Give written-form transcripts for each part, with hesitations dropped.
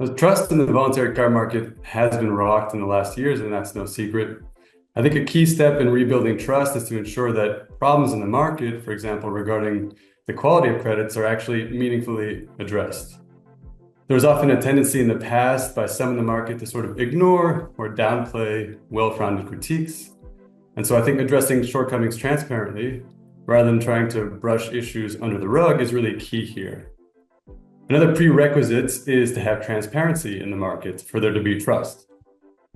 The trust in the voluntary carbon market has been rocked in the last years, and that's no secret. I think a key step in rebuilding trust is to ensure that problems in the market, for example, regarding the quality of credits, are actually meaningfully addressed. There was often a tendency in the past by some in the market to sort of ignore or downplay well-founded critiques. And so I think addressing shortcomings transparently, rather than trying to brush issues under the rug, is really key here. Another prerequisite is to have transparency in the market for there to be trust.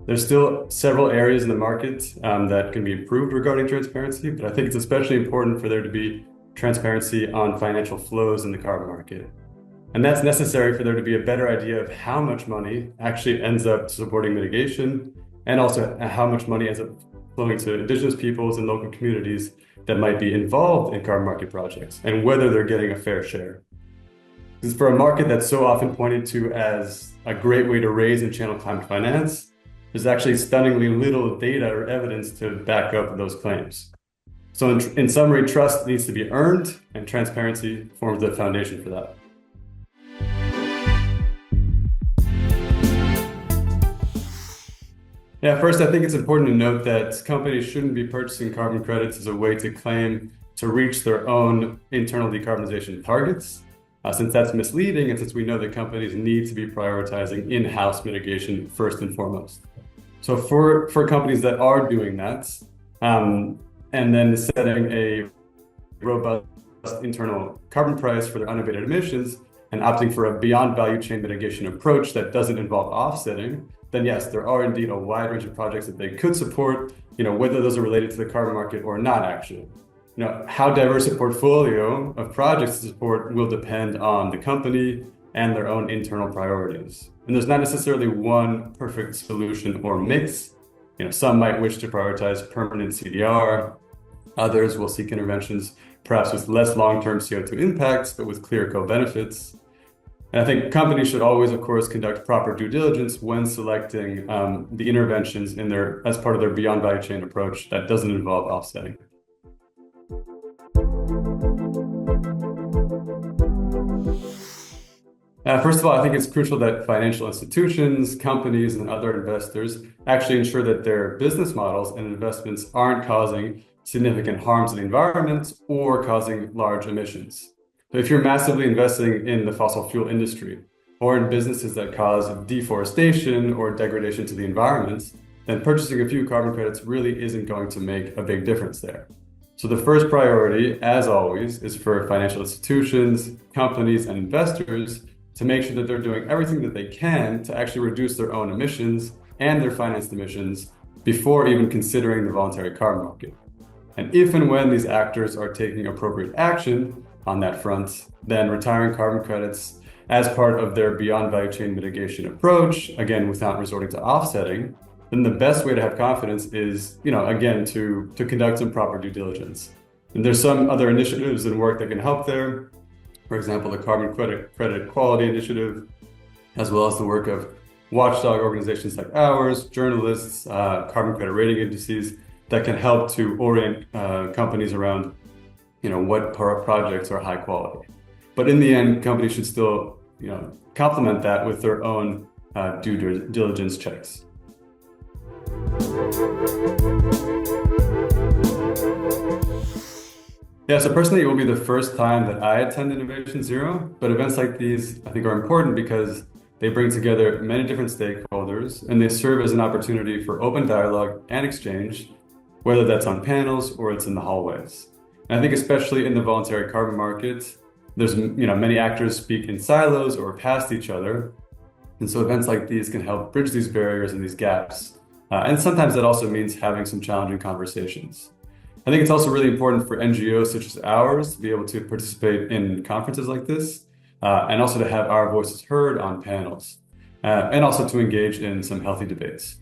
There's still several areas in the market that can be improved regarding transparency, but I think it's especially important for there to be transparency on financial flows in the carbon market. And that's necessary for there to be a better idea of how much money actually ends up supporting mitigation, and also how much money ends up flowing to indigenous peoples and local communities that might be involved in carbon market projects, and whether they're getting a fair share. Because for a market that's so often pointed to as a great way to raise and channel climate finance, there's actually stunningly little data or evidence to back up those claims. So in summary, trust needs to be earned, and transparency forms the foundation for that. Yeah, first, I think it's important to note that companies shouldn't be purchasing carbon credits as a way to claim to reach their own internal decarbonization targets, since that's misleading, and since we know that companies need to be prioritizing in-house mitigation first and foremost. So for companies that are doing that, and then setting a robust internal carbon price for their unabated emissions and opting for a beyond value chain mitigation approach that doesn't involve offsetting, then yes, there are indeed a wide range of projects that they could support, whether those are related to the carbon market or not actually. How diverse a portfolio of projects to support will depend on the company and their own internal priorities. And there's not necessarily one perfect solution or mix. Some might wish to prioritize permanent CDR. Others will seek interventions perhaps with less long-term CO2 impacts, but with clear co-benefits. And I think companies should always, of course, conduct proper due diligence when selecting the interventions as part of their beyond value chain approach that doesn't involve offsetting. First of all, I think it's crucial that financial institutions, companies, and other investors actually ensure that their business models and investments aren't causing significant harm to the environment or causing large emissions. So if you're massively investing in the fossil fuel industry or in businesses that cause deforestation or degradation to the environment, then purchasing a few carbon credits really isn't going to make a big difference there. So the first priority, as always, is for financial institutions, companies, and investors to make sure that they're doing everything that they can to actually reduce their own emissions and their financed emissions before even considering the voluntary carbon market. And if and when these actors are taking appropriate action on that front, then retiring carbon credits as part of their beyond value chain mitigation approach, again, without resorting to offsetting, then the best way to have confidence is, again, to conduct some proper due diligence. And there's some other initiatives and work that can help there. For example, the Carbon Credit Quality Initiative, as well as the work of watchdog organizations like ours, journalists, carbon credit rating agencies that can help to orient companies around, what projects are high quality. But in the end, companies should still, complement that with their own due diligence checks. Yeah, so personally, it will be the first time that I attend Innovation Zero, but events like these, I think, are important because they bring together many different stakeholders, and they serve as an opportunity for open dialogue and exchange, whether that's on panels or it's in the hallways. And I think especially in the voluntary carbon market, there's many actors speak in silos or past each other, and so events like these can help bridge these barriers and these gaps. And sometimes that also means having some challenging conversations. I think it's also really important for NGOs such as ours to be able to participate in conferences like this, and also to have our voices heard on panels, and also to engage in some healthy debates.